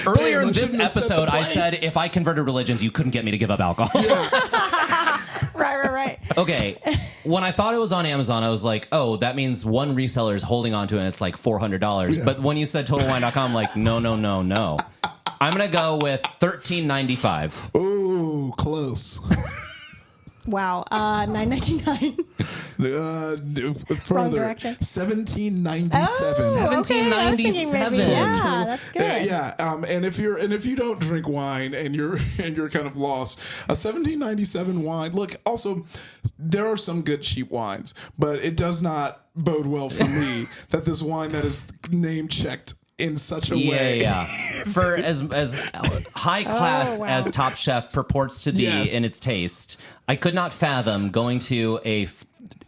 earlier Damn, in I this shouldn't have set the episode, I price. said if I converted religions, you couldn't get me to give up alcohol. Right. Okay, when I thought it was on Amazon, I was like, oh, that means one reseller is holding on to it and it's like $400. But when you said TotalWine.com, like, no. I'm going to go with $13.95. Oh, close. Wow. $9.99. Further, direction. 1797. Oh, okay. I was thinking maybe, 1797. yeah, that's good. And if you don't drink wine and you're kind of lost, a 1797 wine. Look, also there are some good cheap wines, but it does not bode well for me that this wine that is name checked in such a way. Yeah. For as high class wow. as Top Chef purports to be Yes. in its taste, I could not fathom going to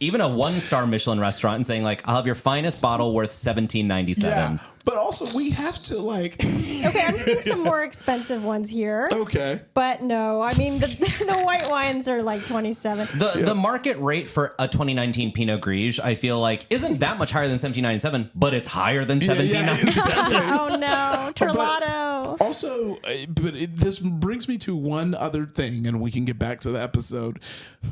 even a 1-star Michelin restaurant and saying like, I'll have your finest bottle worth $17.97. Yeah, but also we have to like. Okay, I'm seeing some more expensive ones here. Okay. But no, I mean, the white wines are like 27. The market rate for a 2019 Pinot Grigio, I feel like, isn't that much higher than $17.97, but it's higher than $17.97. Oh no, Terlato. Also, this brings me to one other thing, and we can get back to the episode.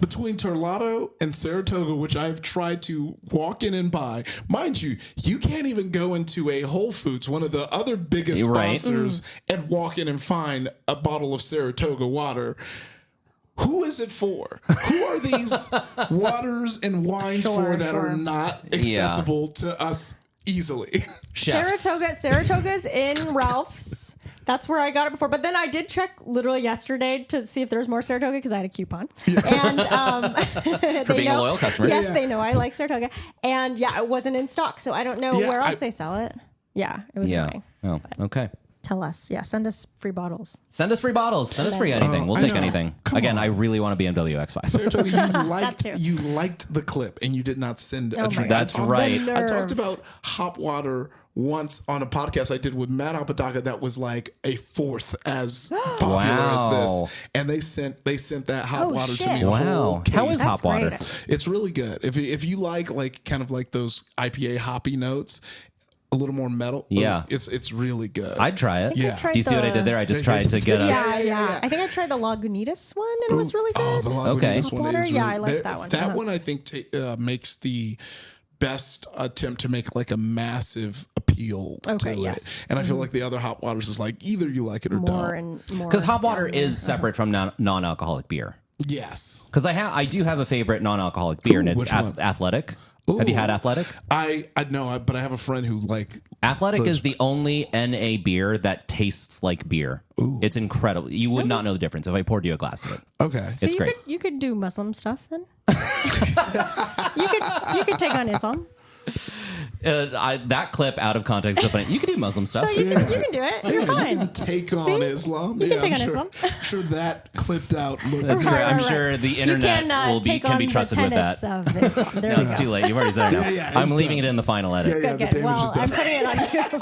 Between Terlato and Saratoga, which I've tried to walk in and buy, mind you, you can't even go into a Whole Foods, one of the other biggest Right. sponsors, and walk in and find a bottle of Saratoga water. Who is it for? Who are these waters and wines for that are not accessible to us easily? Chefs. Saratoga's in Ralph's. That's where I got it before. But then I did check literally yesterday to see if there was more Saratoga because I had a coupon. And For being a loyal customer. Yes, they know I like Saratoga. And yeah, it wasn't in stock. So I don't know where else they sell it. Yeah, it was annoying. Oh, okay. Tell us. Yeah, send us free bottles. Send us free bottles. Send us free anything. We'll take know. anything. Come Again, on. I really want a BMW X5. Saratoga, too. you liked the clip and you did not send a my drink. God. That's I talked- right. The I nerve. talked about hop water once on a podcast I did with Matt Apodaca that was like a fourth as popular as this, and they sent that hot water to me. shit. a Wow. whole How is case. hop water? great. It's really good. If you like kind of like those IPA hoppy notes, a little more metal. Yeah. it's really good. I'd try it. Yeah. tried Do you see what I did there? I just tried to get us. Yeah. I think I tried the Lagunitas one and it was really Oh, good. the Lagunitas Okay. one Water? is Yeah, really- I liked that one. That Uh-huh. one I think makes the best attempt to make like a massive appeal Okay, to yes. it. And I feel like the other hot waters is like either you like it or More don't. and more. Because hop water is separate from non-alcoholic beer. Yes. Because I do have a favorite non-alcoholic beer, and it's which one? Athletic. Have you had Athletic? I know, but I have a friend who like Athletic is the only NA beer that tastes like beer. It's incredible. You would not know the difference if I poured you a glass of it. okay. It's great. You could do Muslim stuff then. you could take on Islam. That clip out of context is so funny. You can do Muslim stuff. So you can do it. You're fine. Take on See? Islam. You can take I'm on sure, Islam. I'm sure that clipped out looked That's Right, great. I'm right. sure the You internet can can take on be trusted the with that. tenets of Islam. There No, we it's go. too late. You've already said it now. Yeah, I'm it's leaving done. it in the final edit. Yeah, the Good. damage Well, is done. I'm putting it on you.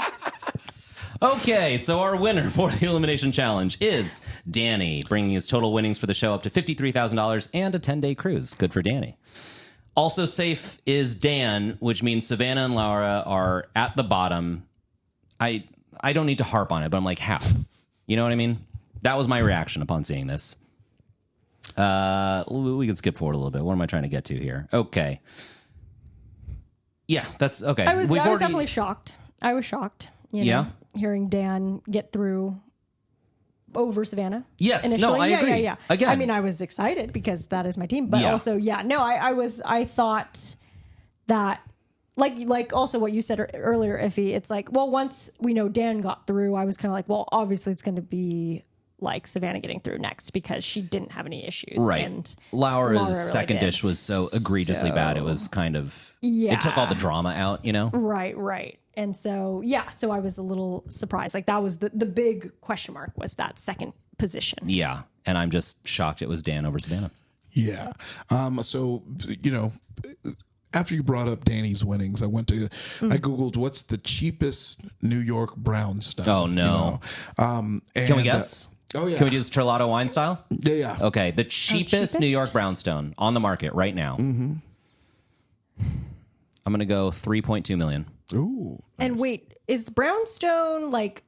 Okay, so our winner for the Elimination Challenge is Danny, bringing his total winnings for the show up to $53,000 and a 10-day cruise. Good for Danny. Also safe is Dan, which means Savannah and Laura are at the bottom. I don't need to harp on it, but I'm like, how? You know what I mean? That was my reaction upon seeing this. We can skip forward a little bit. What am I trying to get to here? Okay. Yeah, that's okay. I was definitely shocked. I was shocked. Hearing Dan get through over Savannah. Yes, initially. no, I agree. Yeah. Again, I mean, I was excited because that is my team, but also, I thought that, like also what you said earlier, Iffy. It's like, well, once we know Dan got through, I was kind of like, well, obviously it's going to be like Savannah getting through next because she didn't have any issues. Right. And Laura's really second dish was so egregiously bad. It was kind of, it took all the drama out, Right. And so, so I was a little surprised. Like that was the big question mark was that second position. Yeah. And I'm just shocked it was Dan over Savannah. Yeah. So, after you brought up Danny's winnings, I Googled what's the cheapest New York brownstone. Oh, no. Can we guess? Oh, yeah. Can we do this Terlato wine style? Yeah. Okay. The cheapest New York brownstone on the market right now. Mm-hmm. I'm going to go $3.2 million. Ooh. Nice. And wait, is brownstone like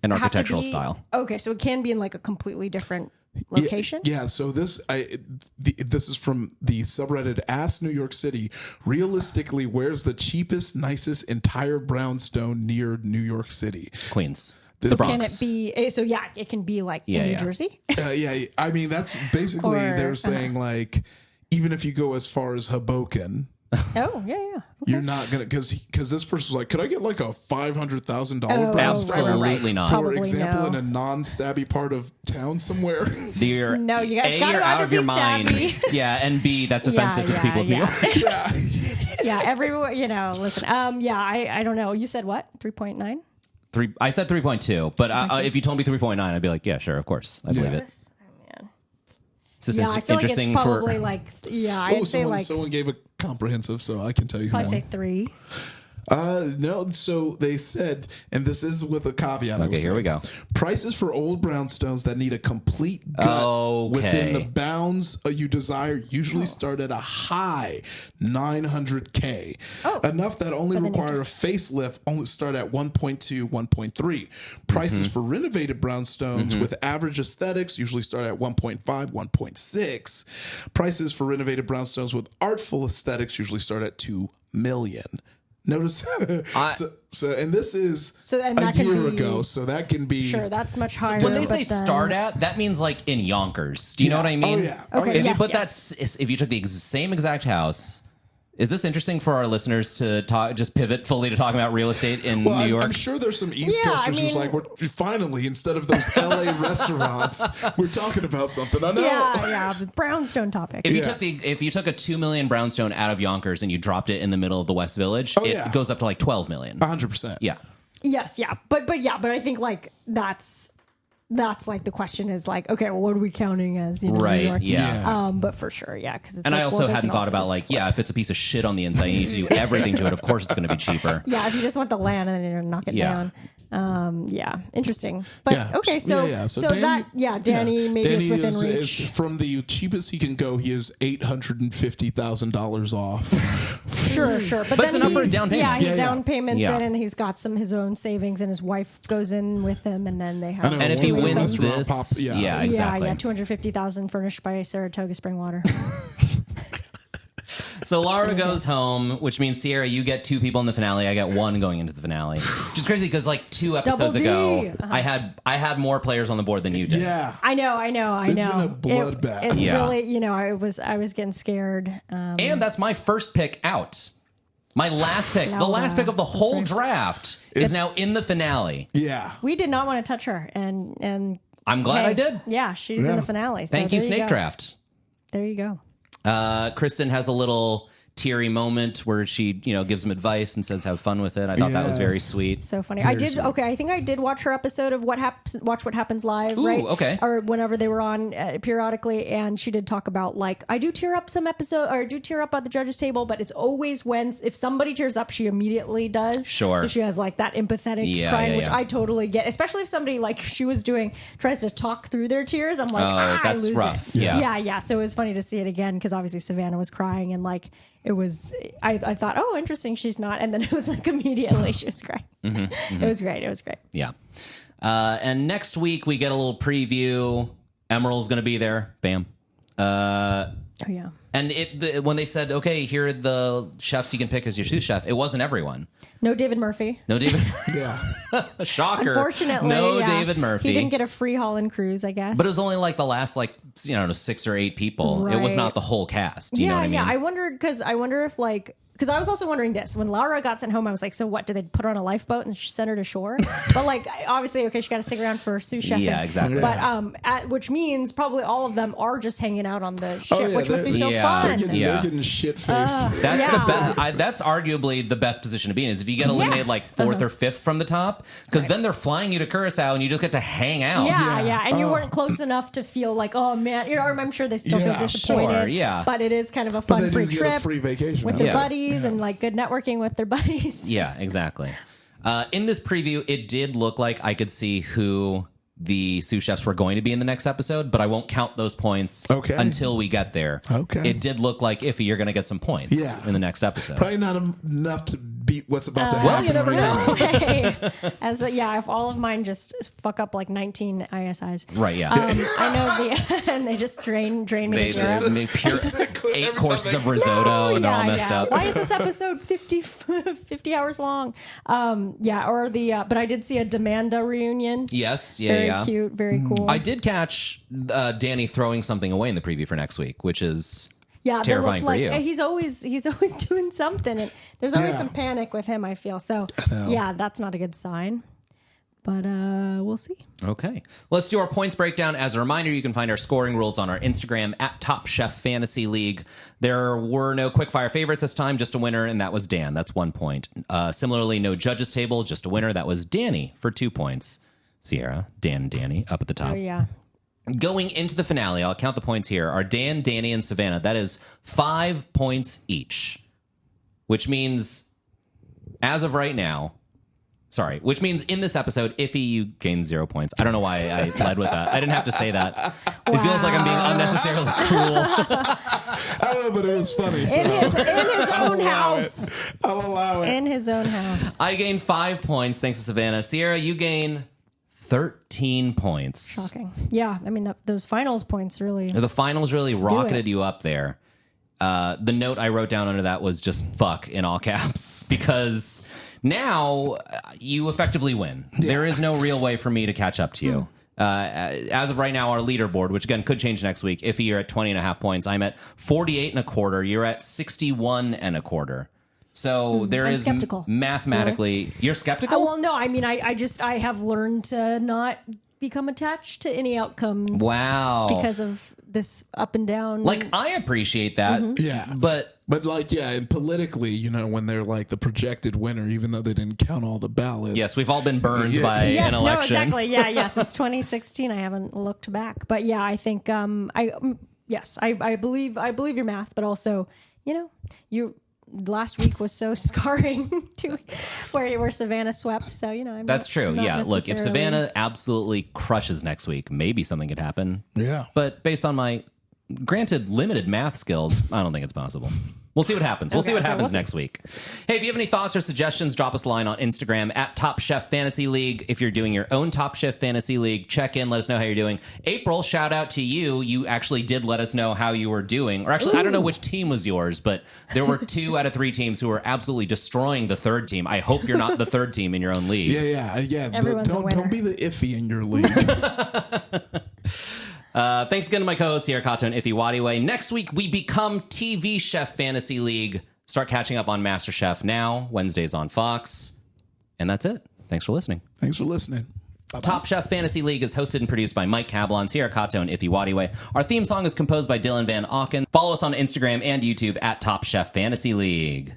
an architectural style? Okay, so it can be in like a completely different location. Yeah. So this is from the subreddit Ask New York City. Realistically, where's the cheapest, nicest entire brownstone near New York City? Queens. The Can it be? So it can be like in New Jersey. I mean, that's basically they're saying like even if you go as far as Hoboken. Oh, yeah. Okay. You're not gonna because this person's like, could I get like a $500,000 brownstone? Absolutely not. For Probably example, no. in a non-stabby part of town somewhere. No, you guys A, you're out of your mind. Yeah, and B, that's offensive to the people of New York. Yeah, everyone. Listen. I don't know. You said what? 3.9. I said 3.2, but if you told me 3.9, I'd be like, yeah, sure, of course, I believe it. Is this I feel interesting like it's probably I'd say like someone gave a comprehensive, so I can tell you. Probably say 3. No, so they said, and this is with a caveat. Okay, here we go. Prices for old brownstones that need a complete gut within the bounds you desire usually start at a high $900K. Enough that only require a facelift only start at 1.2, 1.3. Prices for renovated brownstones with average aesthetics usually start at 1.5, 1.6. Prices for renovated brownstones with artful aesthetics usually start at $2 million. Notice, and this is a year ago, so that can be that's much higher. When they say start at, that means like in Yonkers. Do you know what I mean? Oh yeah. Okay. If you put if you took the same exact house. Is this interesting for our listeners to just pivot fully to talking about real estate in New York? I'm sure there's some East Coasters who's like, we're finally, instead of those LA restaurants, we're talking about something. I know. Yeah, the brownstone topic. If you took a $2 million brownstone out of Yonkers and you dropped it in the middle of the West Village, it goes up to like $12 million. 100%. Yeah. Yes, yeah, but I think like that's like the question is like, okay, well, what are we counting as? New York? Yeah. But for sure, because I also hadn't thought about like, if it's a piece of shit on the inside, you need to do everything to it. Of course, it's going to be cheaper. Yeah, if you just want the land and then you're knock it down. Interesting. But okay, so Danny, maybe it's within reach. Is from the cheapest he can go, he is $850,000 off. Sure. But then it's enough for a down payment. Yeah, down payments in, and he's got his own savings, and his wife goes in with him, and then they have. And if he wins this, exactly. Yeah, $250,000 furnished by Saratoga Spring Water. So Laura goes home, which means Sierra, you get 2 people in the finale. I get 1 going into the finale, which is crazy because like 2 episodes ago, I had more players on the board than you did. Yeah, I know. It's been a bloodbath. It's really, I was getting scared. And that's my first pick out. My last pick, the last pick of the whole draft, is now in the finale. Yeah, we did not want to touch her, and I'm glad I did. Yeah, she's in the finale. So Thank you, Snake Draft. There you go. Kristen has a little teary moment where she, gives him advice and says, have fun with it. I thought that was very sweet. So funny. I think I did watch her episode of Watch What Happens Live, right? Okay. Or whenever they were on periodically. And she did talk about like, I do tear up some episode or I do tear up at the judges table, but it's always if somebody tears up, she immediately does. Sure. So she has like that empathetic crying, which I totally get, especially if somebody like she was doing, tries to talk through their tears. I'm like, that's I lose rough. it. Yeah. So it was funny to see it again because obviously Savannah was crying and like, it was, I thought, oh, interesting, she's not. And then it was like immediately she was crying. It was great. Yeah. And next week we get a little preview. Emerald's going to be there. Bam. Oh yeah. And when they said, okay, here are the chefs you can pick as your sous chef, it wasn't everyone. No David Murphy. No David. Yeah. Shocker. Unfortunately, no yeah. David Murphy. He didn't get a free Holland cruise, I guess. But it was only like the last 6 or 8 people. It was Right. not the whole cast. You know what I mean? Yeah. I wonder if because I was also wondering this when Laura got sent home. I was like, so what? Did they put her on a lifeboat and send her to shore? But obviously, okay, she got to stick around for sous chef. Yeah, exactly. But which means probably all of them are just hanging out on the ship, which must be so yeah. fun. They're getting shit faced. That's the best. That's arguably the best position to be in is if you get eliminated fourth or fifth from the top, because then they're flying you to Curacao and you just get to hang out. Yeah, and you weren't close enough to feel like, oh man, I'm sure they still feel disappointed. Sure, yeah. But it is kind of a But fun they free do trip get a free vacation with out their of it. buddies and good networking with their buddies. Yeah, exactly. In this preview, it did look like I could see who the sous chefs were going to be in the next episode, but I won't count those points until we get there. Okay. It did look like Iffy, you're going to get some points in the next episode. Probably not enough to beat what's about to happen. Well, you never know. Hey, if all of mine just fuck up like 19 ISIs. Right, yeah. I know and they just drain me They to zero. just make pure Every 8 time courses they- of risotto and they're all messed up. Why is this episode 50 hours long? But I did see a Demanda reunion. Yes, Very yeah. cute, very cool. I did catch Danny throwing something away in the preview for next week, which is that terrifying looks for like you. he's always doing something. And there's always some panic with him, I feel. So that's not a good sign. But we'll see. Okay. Let's do our points breakdown. As a reminder, you can find our scoring rules on our Instagram at Top Chef Fantasy League. There were no quickfire favorites this time, just a winner, and that was Dan. That's 1 point. Similarly, no judges table, just a winner. That was Danny for 2 points. Sierra, Dan, and Danny up at the top. Oh, yeah. Going into the finale, I'll count the points here, are Dan, Danny, and Savannah. That is 5 points each, which means, as of right now, which means in this episode, Iffy, you gain 0 points. I don't know why I led with that. I didn't have to say that. It feels like I'm being unnecessarily cruel. I don't know, but it was funny. So In his own house. I'll allow it. In his own house. I gain 5 points thanks to Savannah. Sierra, you gain 13 points. Shocking. Yeah, I mean, those finals points really. The finals really rocketed you up there. The note I wrote down under that was just fuck in all caps because now you effectively win. There is no real way for me to catch up to you. As of right now, our leaderboard, which again could change next week, if you're at 20.5 points, I'm at 48.25. You're at 61.25. So there I'm is skeptical. Mathematically, you're skeptical? Oh, well, no, I mean, I have learned to not become attached to any outcomes. Wow. Because of this up and down. Like, I appreciate that. Yeah. But and politically, when they're like the projected winner, even though they didn't count all the ballots. yes, we've all been burned by yes, an election. no, exactly. Yeah, since 2016, I haven't looked back. But yeah, I think I believe your math, but also, last week was so scarring to where Savannah swept. So, That's true. Yeah. Look, if Savannah absolutely crushes next week, maybe something could happen. Yeah. But based on my granted limited math skills, I don't think it's possible. We'll see what happens. We'll see what happens next week. Hey, if you have any thoughts or suggestions, drop us a line on Instagram at Top Chef Fantasy League. If you're doing your own Top Chef Fantasy League, check in. Let us know how you're doing. April, shout out to you. You actually did let us know how you were doing. Or actually, I don't know which team was yours, but there were 2 out of 3 teams who were absolutely destroying the third team. I hope you're not the third team in your own league. Yeah. Everyone's a winner. Don't be the iffy in your league. Thanks again to my co-hosts here, Kato and Iffy Wadiwe. Next week, we become TV Chef Fantasy League. Start catching up on MasterChef now. Wednesdays on Fox. And that's it. Thanks for listening. Thanks for listening. Bye-bye. Top Chef Fantasy League is hosted and produced by Mike Cablon, Sierra Kato, and Iffy Wadiwe. Our theme song is composed by Dylan Van Auken. Follow us on Instagram and YouTube at Top Chef Fantasy League.